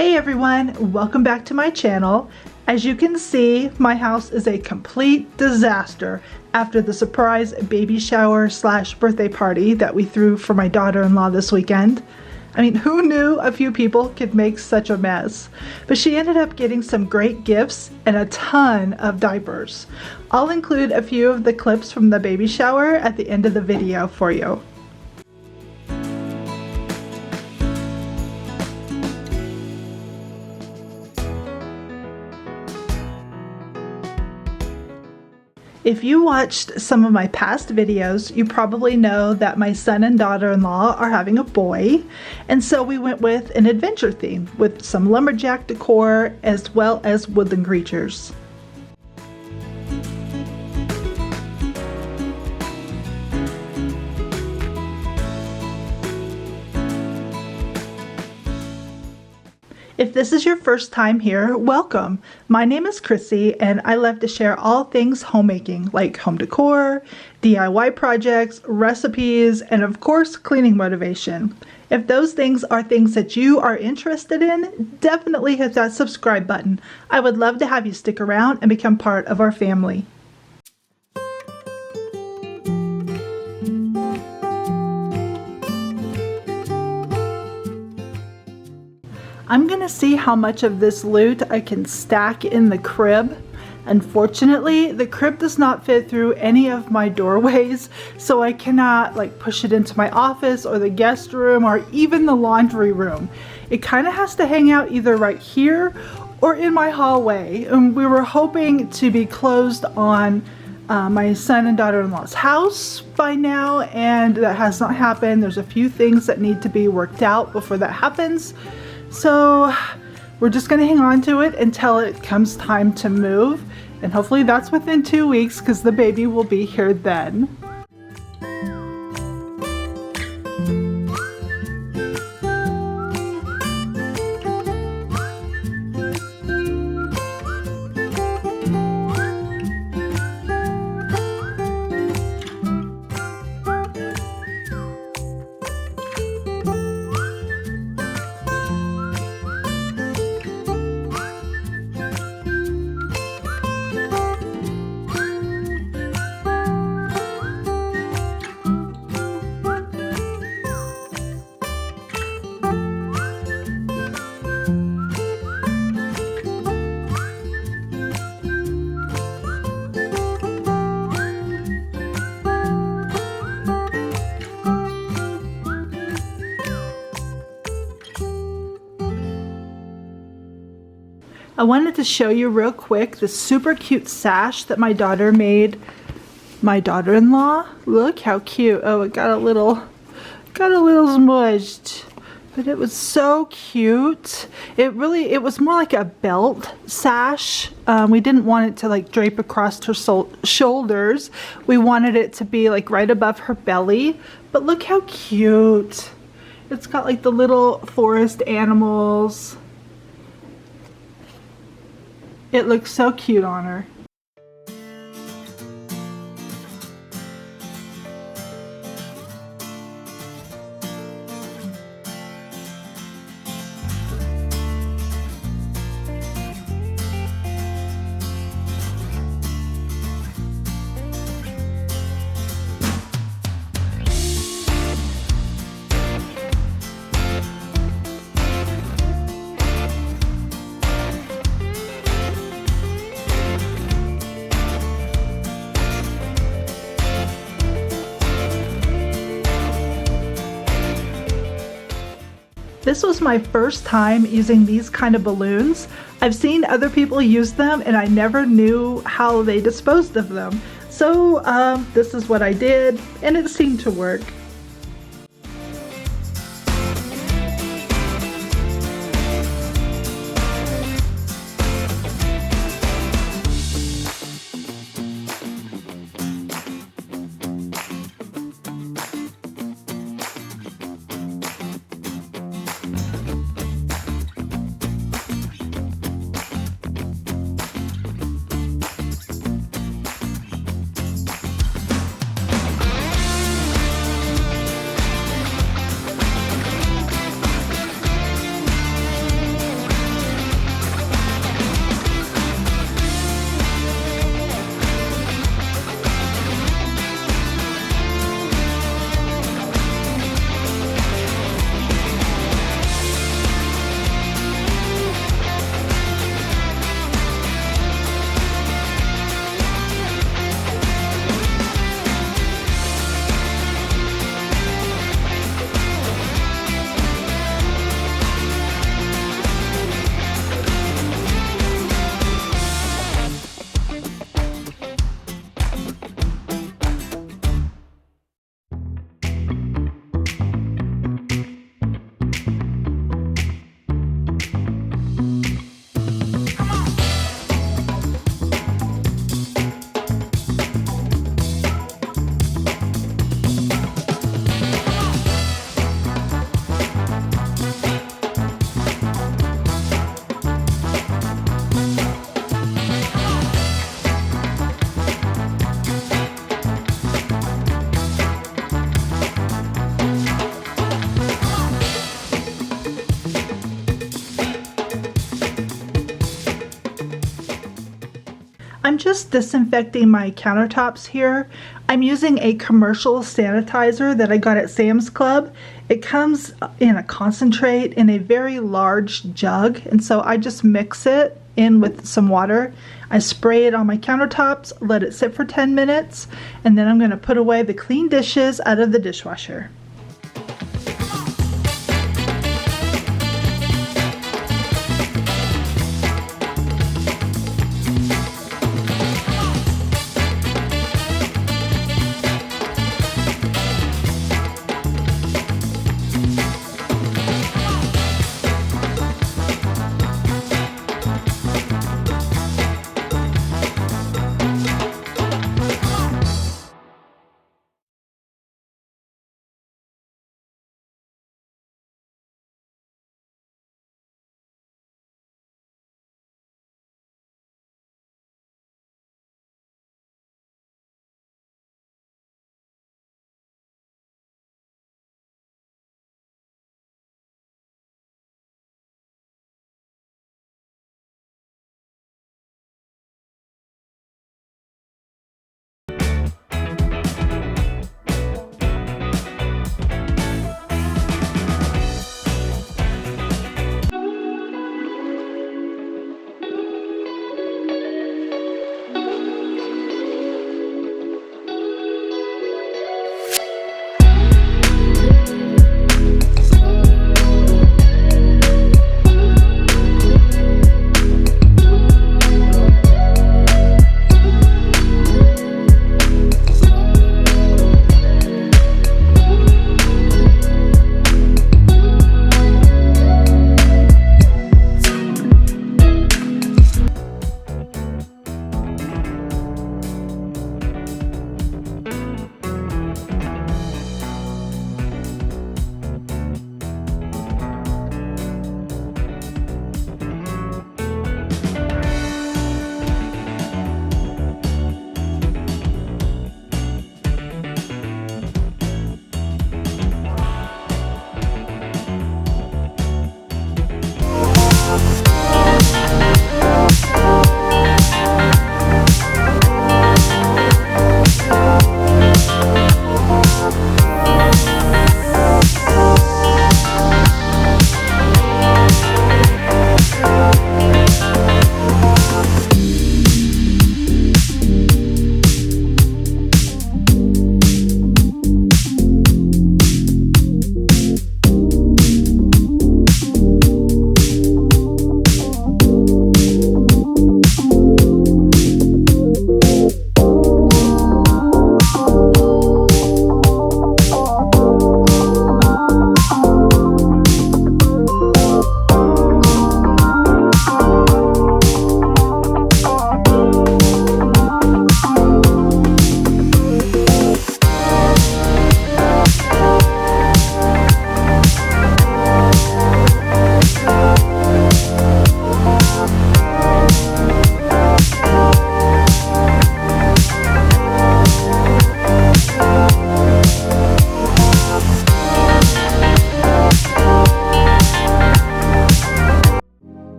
Hey everyone, welcome back to my channel. As you can see, my house is a complete disaster after the surprise baby shower / birthday party that we threw for my daughter-in-law this weekend. I mean, who knew a few people could make such a mess? But she ended up getting some great gifts and a ton of diapers. I'll include a few of the clips from the baby shower at the end of the video for you. If you watched some of my past videos, you probably know that my son and daughter-in-law are having a boy, and so we went with an adventure theme with some lumberjack decor as well as woodland creatures. If this is your first time here, welcome. My name is Krissy and I love to share all things homemaking like home decor, DIY projects, recipes, and of course cleaning motivation. If those things are things that you are interested in, definitely hit that subscribe button. I would love to have you stick around and become part of our family. I'm gonna see how much of this loot I can stack in the crib. Unfortunately, the crib does not fit through any of my doorways, so I cannot like push it into my office or the guest room or even the laundry room. It kind of has to hang out either right here or in my hallway. And we were hoping to be closed on my son and daughter-in-law's house by now, and that has not happened. There's a few things that need to be worked out before that happens. So we're just gonna hang on to it until it comes time to move, and hopefully that's within 2 weeks because the baby will be here then. I wanted to show you real quick the super cute sash that my daughter made my daughter-in-law. Look how cute. Oh, it got a little smushed, but it was so cute. It was more like a belt sash. We didn't want it to like drape across her shoulders. We wanted it to be like right above her belly, but look how cute. It's got like the little forest animals. It looks so cute on her. This was my first time using these kind of balloons. I've seen other people use them and I never knew how they disposed of them. So this is what I did and it seemed to work. I'm just disinfecting my countertops here. I'm using a commercial sanitizer that I got at Sam's Club. It comes in a concentrate in a very large jug, and so I just mix it in with some water. I spray it on my countertops, let it sit for 10 minutes, and then I'm going to put away the clean dishes out of the dishwasher.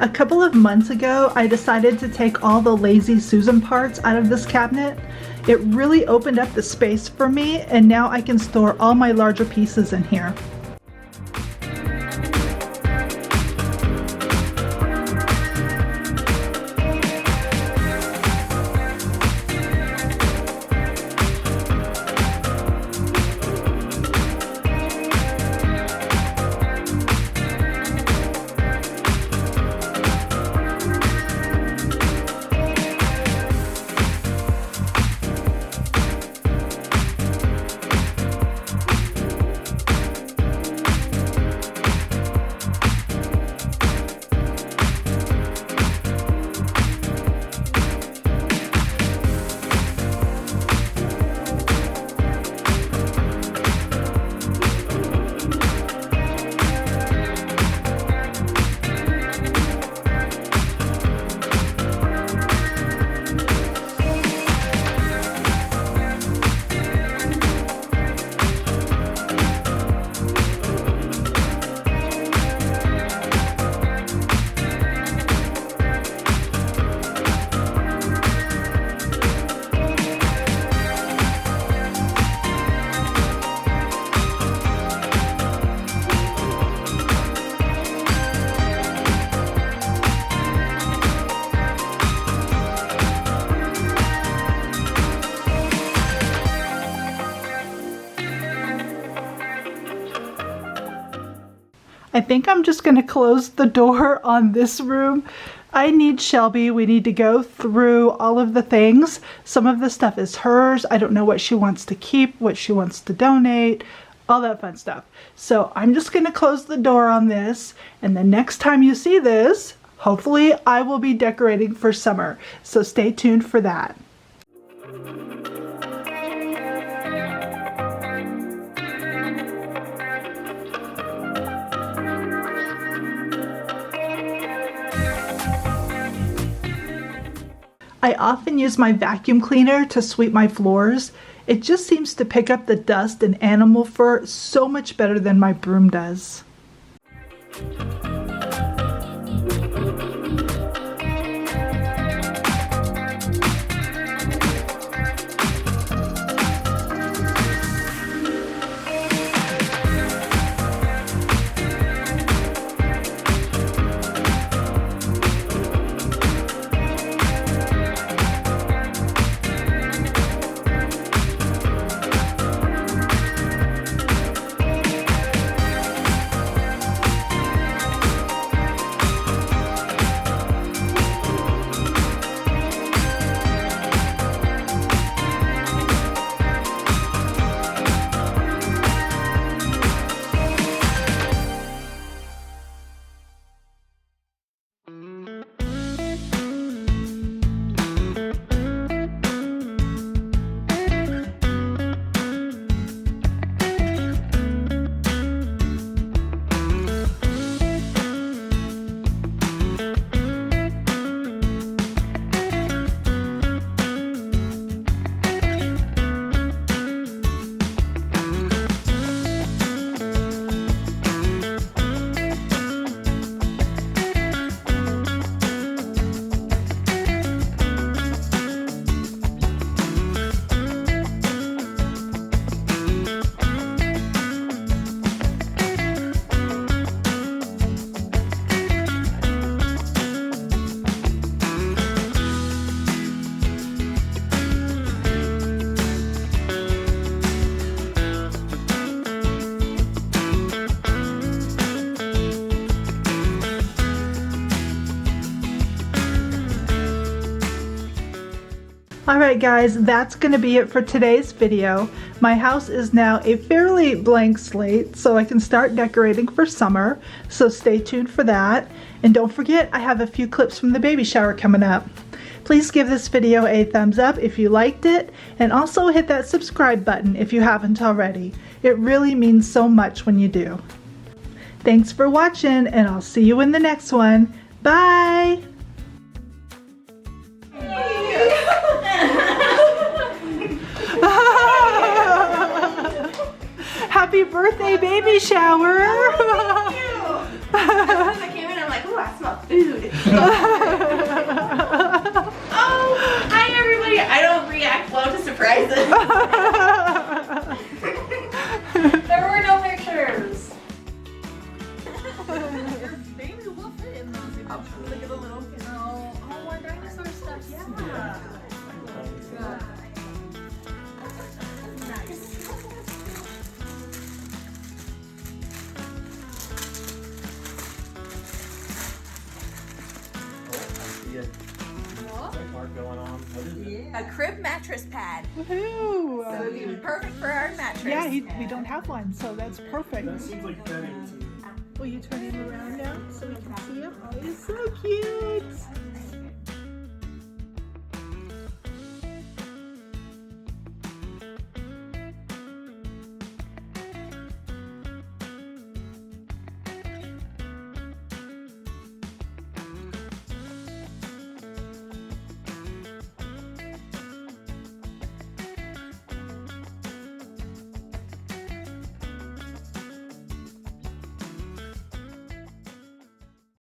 A couple of months ago, I decided to take all the Lazy Susan parts out of this cabinet. It really opened up the space for me, and now I can store all my larger pieces in here. I think I'm just going to close the door on this room. I need Shelby. We need to go through all of the things. Some of the stuff is hers. I don't know what she wants to keep, what she wants to donate, all that fun stuff. So I'm just going to close the door on this, and the next time you see this, hopefully I will be decorating for summer. So stay tuned for that. I often use my vacuum cleaner to sweep my floors. It just seems to pick up the dust and animal fur so much better than my broom does. Alright guys, that's going to be it for today's video. My house is now a fairly blank slate, so I can start decorating for summer, so stay tuned for that. And don't forget, I have a few clips from the baby shower coming up. Please give this video a thumbs up if you liked it, and also hit that subscribe button if you haven't already. It really means so much when you do. Thanks for watching, and I'll see you in the next one. Bye! Happy birthday, baby shower! Thank you! I came in, I'm like, ooh, I smell food. Oh, hi everybody! I don't react well to surprises. There were no pictures. Your baby will fit in those eventually. Look at the little, oh, more dinosaur stuff. Yeah. Good. Nice. Going on. What is it? A crib mattress pad. Woohoo! So it would be perfect for our mattress. Yeah, we don't have one, so that's perfect. That seems like bedding too. Will you turn him around now so we can see him? Oh, he's so cute!